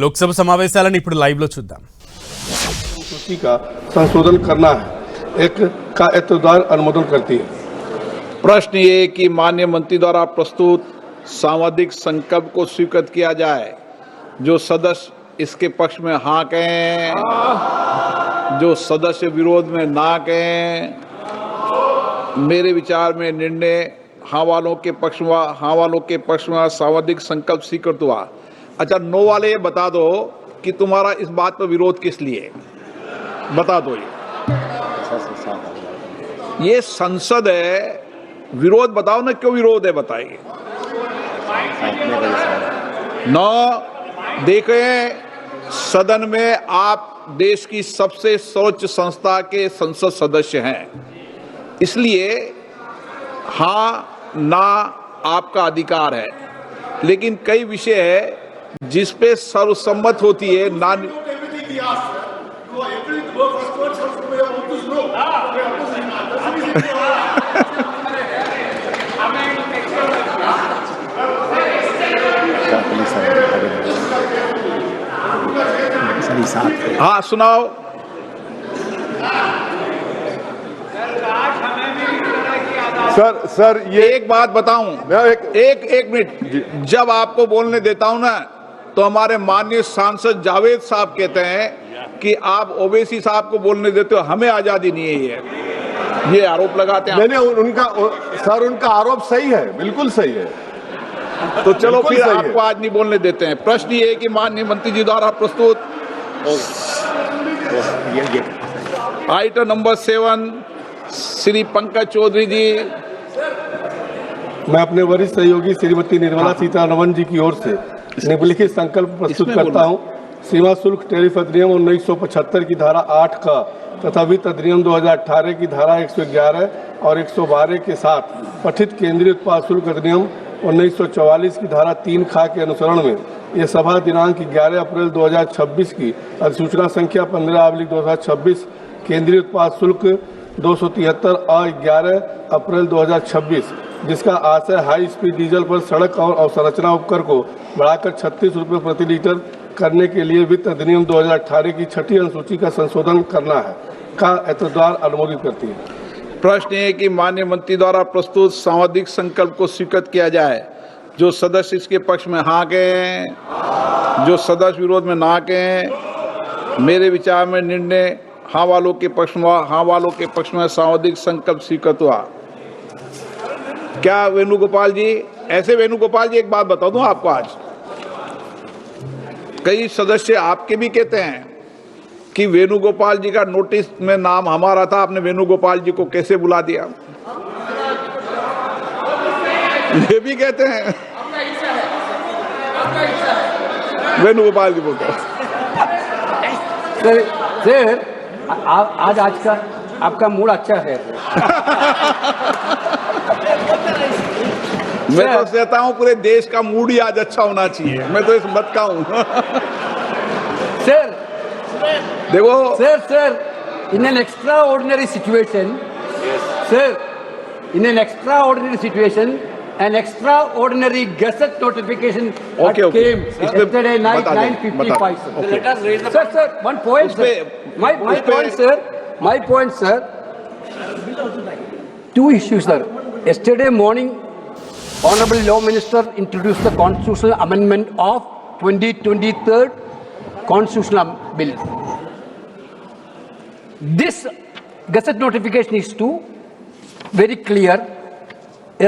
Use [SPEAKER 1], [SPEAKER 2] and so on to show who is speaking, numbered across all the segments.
[SPEAKER 1] లోక్సభ సమావేశాలను ఇప్పుడు లైవ్ లో చూద్దాం.
[SPEAKER 2] सूची का संशोधन करना है, एक का एतदार अनुमोदन करती है।
[SPEAKER 3] प्रश्न ये कि माननीय मंत्री द्वारा प्रस्तुत सांविधिक संकल्प को स्वीकृत किया जाए। जो सदस्य इसके पक्ष में हाँ कहें, जो सदस्य विरोध में ना कहें। मेरे विचार में निर्णय हाँ वालों के पक्ष में सांविधिक संकल्प स्वीकृत हुआ। अच्छा, नो वाले ये बता दो कि तुम्हारा इस बात पर विरोध किस लिए, बता दो। ये संसद है, विरोध बताओ ना, क्यों विरोध है बताइए। नौ, देखें सदन में आप देश की सबसे सर्वोच्च संस्था के संसद सदस्य हैं, इसलिए हाँ ना आपका अधिकार है। लेकिन कई विषय है जिस पे सर्वसम्मत होती है ना। हाँ सुनाओ।
[SPEAKER 2] सर ये
[SPEAKER 3] एक बात बताऊं, एक मिनट, जब आपको बोलने देता हूं ना तो हमारे माननीय सांसद जावेद साहब कहते हैं कि आप ओवैसी साहब को बोलने देते हो, हमें आजादी नहीं है। ये आरोप लगाते हैं।
[SPEAKER 2] मैंने उनका आरोप सही है, बिल्कुल सही है।
[SPEAKER 3] तो चलो फिर आपको आज नहीं बोलने देते हैं। प्रश्न ये है कि माननीय मंत्री जी द्वारा प्रस्तुत आइटम नंबर 7 श्री पंकज चौधरी जी।
[SPEAKER 2] मैं अपने वरिष्ठ सहयोगी श्रीमती निर्मला सीतारमण जी की ओर से निम्नलिखित संकल्प प्रस्तुत करता हूं। सीमा शुल्क टैरिफ अधिनियम 1975 की धारा 8 का तथा वित्त अधिनियम 2018 की धारा 111 और 112 के साथ पठित केंद्रीय उत्पाद शुल्क अधिनियम 1944 की धारा 3 खा के अनुसरण में यह सभा दिनांक 11 अप्रैल 2026 की अधिसूचना संख्या 15/2026 केंद्रीय उत्पाद शुल्क 273 और 11 अप्रैल 2026 जिसका आशय हाई स्पीड डीजल पर सड़क और अवसंरचना उपकर को बढ़ाकर 36 रुपये प्रति लीटर करने के लिए वित्त अधिनियम 2018 की 6ठी अनुसूची का संशोधन करना है का एतद्वारा अनुमोदित करती है।
[SPEAKER 3] प्रश्न है कि माननीय मंत्री द्वारा प्रस्तुत सांविधिक संकल्प को स्वीकृत किया जाए। जो सदस्य इसके पक्ष में हाँ कहें, जो सदस्य विरोध में ना कहें। मेरे विचार में निर्णय हाँ वालों के पक्ष में सांविधिक संकल्प स्वीकृत हुआ। क्या वेणुगोपाल जी, ऐसे वेणुगोपाल जी एक बात बता दूं आपको, आज कई सदस्य आपके भी कहते हैं कि वेणुगोपाल जी का नोटिस में नाम हमारा था, आपने वेणुगोपाल जी को कैसे बुला दिया, ये भी कहते हैं। वेणुगोपाल जी बोलते हैं।
[SPEAKER 4] सर आज का आपका मूड अच्छा है।
[SPEAKER 3] मैं तो कहता हूँ पूरे देश का मूड ही आज अच्छा होना चाहिए, मैं तो इस मत का हूँ।
[SPEAKER 4] सर
[SPEAKER 3] देखो
[SPEAKER 4] sir in an extraordinary situation, sir, in an extraordinary situation, an extraordinary gazette notification came yesterday night 9:55. Sir, one point, sir. My point, sir. Two issues, sir. Yesterday morning, Honorable Law Minister introduced the constitutional amendment of 2023 constitutional bill. This gazette notification is to very clear.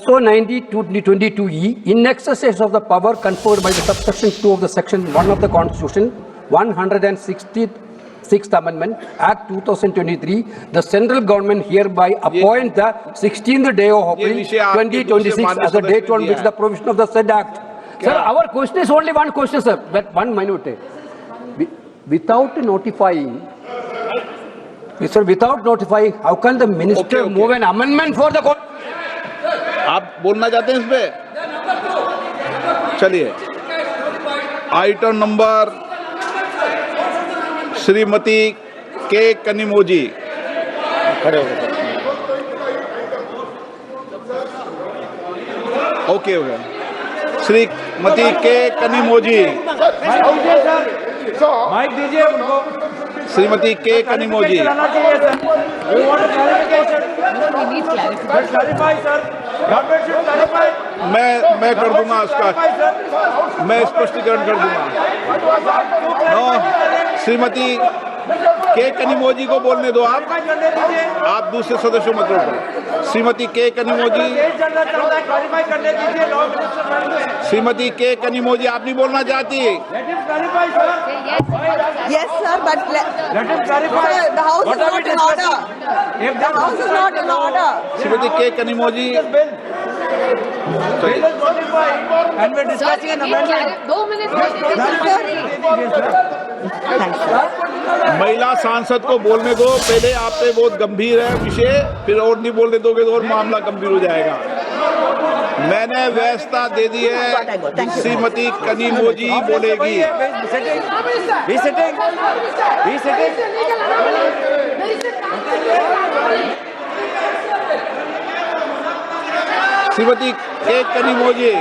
[SPEAKER 4] SO 90/2022E, in exercise of the power conferred by the subsection 2 of the section 1 of the Constitution, 166th Amendment, Act 2023, the central government hereby appoints the 16th day of April 2026 as the date on which the provision of the said Act. Sir, our question is only one question, sir, but 1 minute. Without notifying, how can the minister move an amendment for the court?
[SPEAKER 3] आप बोलना चाहते हैं इस पे? चलिए, item number Shrimati के कनिमोजी। खड़े हो गए। ओके, श्रीमती के कनिमोजी।
[SPEAKER 5] माइक दीजिए उनको।
[SPEAKER 3] श्रीमती के कनिमोझी।
[SPEAKER 5] लाना चाहिए sir. We want clarification. Sir, clarify, sir. Government should clarify.
[SPEAKER 3] मैं कर दूंगा उसका, मैं स्पष्टीकरण कर दूंगा। नो, श्रीमती के कनिमोझी को बोलने दो आप दूसरे सदस्यों मत रोको। श्रीमती के कनिमोझी, श्रीमती के कनिमोझी, आप नहीं बोलना चाहती?
[SPEAKER 6] Yes, sir, but sir, the house is not in order. The house is not in order.
[SPEAKER 3] Shrimati के Kanimozhi,
[SPEAKER 5] And we're discussing an amendment.
[SPEAKER 7] 2 minutes.
[SPEAKER 3] महिला सांसद को बोलने दो। पहले आप पे बहुत गंभीर है विषय, फिर और नहीं बोलने दोगे तो और मामला गंभीर हो जाएगा। मैंने व्यवस्था दे दी है, श्रीमती कनिमोझी बोलेगी।
[SPEAKER 5] Be sitting.
[SPEAKER 3] श्रीमती के कनिमोझी,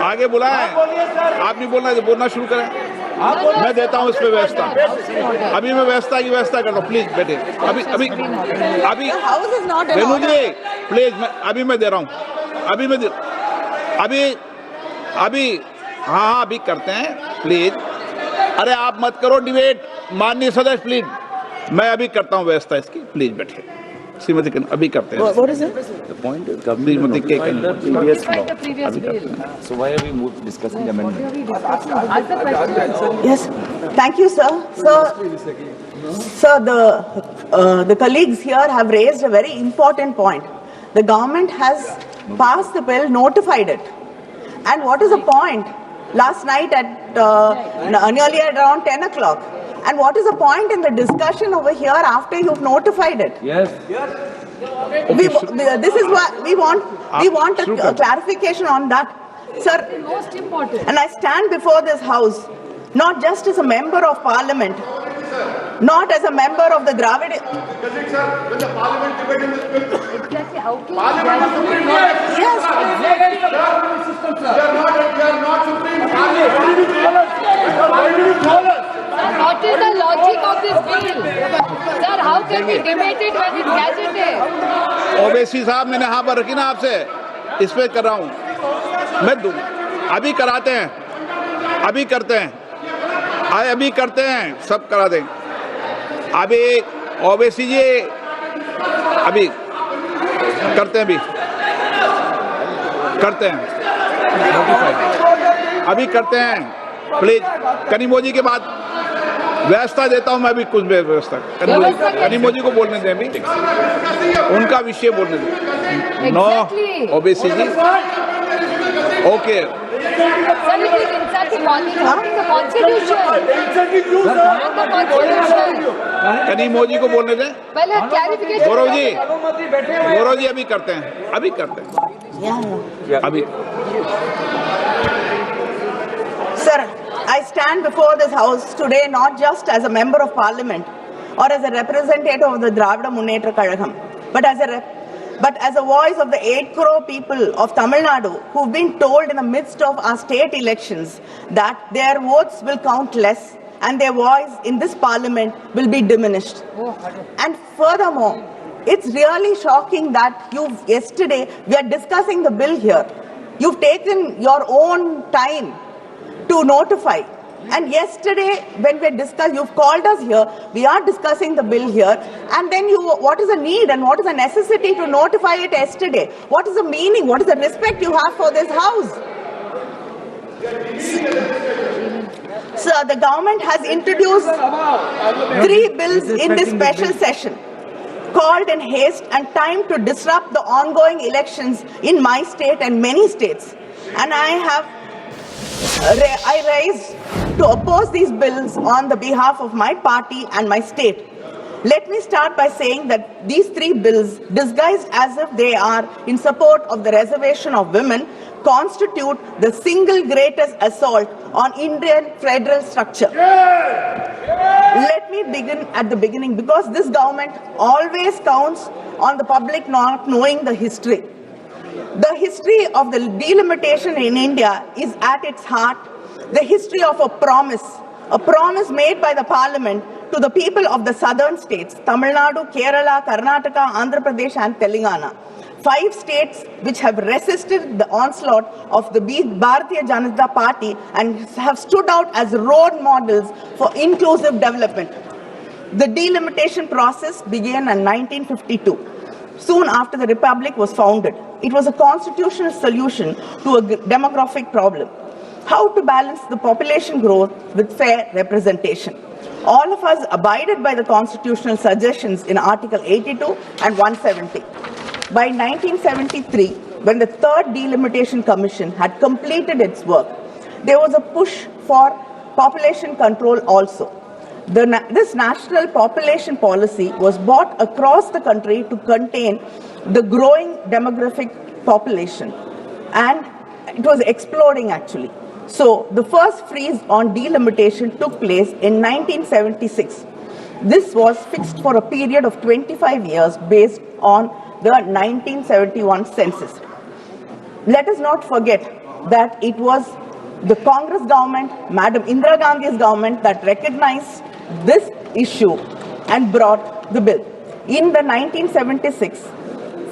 [SPEAKER 3] आगे बुलाएं। आप नहीं बोलना, बोलना शुरू करें। मैं देता हूं इस पे व्यवस्था। अभी मैं व्यवस्था की व्यवस्था करता हूँ। प्लीज बैठे। अभी रेनू जी प्लीज, अभी मैं दे रहा हूँ। अभी हाँ अभी करते हैं प्लीज। अरे आप मत करो डिबेट, माननीय सदस्य प्लीज। मैं अभी करता हूँ व्यवस्था इसकी, प्लीज बैठिए। श्रीमती अभी करते हैं।
[SPEAKER 6] What is it?
[SPEAKER 8] The point is,
[SPEAKER 3] Shrimati के
[SPEAKER 8] previous law. So why are we discussing the amendment?
[SPEAKER 6] Yes, thank you, sir. Sir, the colleagues here have raised a very important point. The government has passed the bill, notified it. And what is the point? Last night at nearly at around 10 o'clock. And what is the point in the discussion over here after you've notified it?
[SPEAKER 5] Yes.
[SPEAKER 6] This is what we want a clarification on that. Sir,
[SPEAKER 7] Most important.
[SPEAKER 6] and I stand before this house, not just as a member of parliament, not as a member of the Dravid.
[SPEAKER 7] Exactly. How can
[SPEAKER 6] Yes,
[SPEAKER 7] What is the logic of this bill? Sir, how can we debate it when it's gazetted?
[SPEAKER 3] Owaisi साहब, मैंने हाँ पर रखी ना आपसे, इस पे कर रहा हूँ मैं। अभी कराते हैं, अभी करते हैं, अभी करते हैं, सब करा दें। अभी ओवैसी जी अभी करते हैं, अभी करते हैं प्लीज। कनिमोझी के बाद व्यवस्था देता हूं मैं। अभी कुछ व्यवस्था कनिमोझी को बोलने दें, अभी उनका विषय बोलने दें। नो ओबीसी जी, okay.
[SPEAKER 7] Sir, it is inside the constitution.
[SPEAKER 3] Kanimozhi को बोलने दें।
[SPEAKER 7] पहले clarification.
[SPEAKER 3] गौरव जी अभी करते हैं, अभी।
[SPEAKER 6] sir, I stand before this house today not just as a member of parliament or as a representative of the Dravida Munnetra Kazhagam, but as a voice of the 8 crore people of Tamil Nadu who've been told in the midst of our state elections that their votes will count less and their voice in this parliament will be diminished. And furthermore, it's really shocking that yesterday we are discussing the bill here. You've taken your own time to notify. And yesterday, when you've called us here, we are discussing the bill here, and then what is the need and what is the necessity to notify it yesterday? What is the meaning? What is the respect you have for this house? Sir, the government has introduced 3 bills in this special session, called in haste and time to disrupt the ongoing elections in my state and many states. And I raised to oppose these bills on the behalf of my party and my state. Let me start by saying that these 3 bills, disguised as if they are in support of the reservation of women, constitute the single greatest assault on Indian federal structure. Let me begin at the beginning, because this government always counts on the public not knowing the history. The history of the delimitation in India is at its heart the history of a promise made by the Parliament to the people of the southern states, Tamil Nadu, Kerala, Karnataka, Andhra Pradesh and Telangana. 5 states which have resisted the onslaught of the Bharatiya Janata Party and have stood out as role models for inclusive development. The delimitation process began in 1952, soon after the Republic was founded. It was a constitutional solution to a demographic problem. How to balance the population growth with fair representation. All of us abided by the constitutional suggestions in Article 82 and 170. By 1973, when the Third Delimitation Commission had completed its work, there was a push for population control also. This national population policy was brought across the country to contain the growing demographic population, and it was exploding actually. So the first freeze on delimitation took place in 1976. This was fixed for a period of 25 years based on the 1971 census. Let us not forget that it was the Congress government, Madam Indira Gandhi's government, that recognized this issue and brought the bill. In the 1976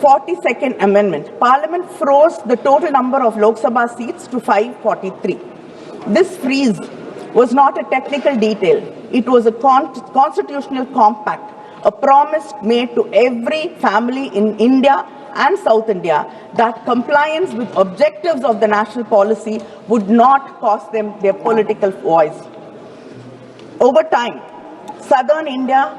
[SPEAKER 6] 42nd Amendment, Parliament froze the total number of Lok Sabha seats to 543. This freeze was not a technical detail. It was a constitutional compact, a promise made to every family in India and South India that compliance with objectives of the national policy would not cost them their political voice. Over time, Southern India,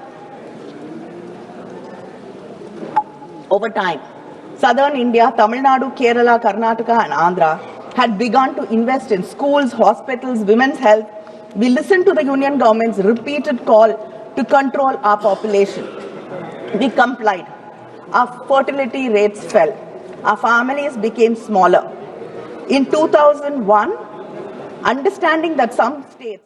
[SPEAKER 6] Tamil Nadu, Kerala, Karnataka and Andhra had begun to invest in schools, hospitals, women's health. We listened to the union government's repeated call to control our population. We complied. Our fertility rates fell. Our families became smaller. In 2001, understanding that some states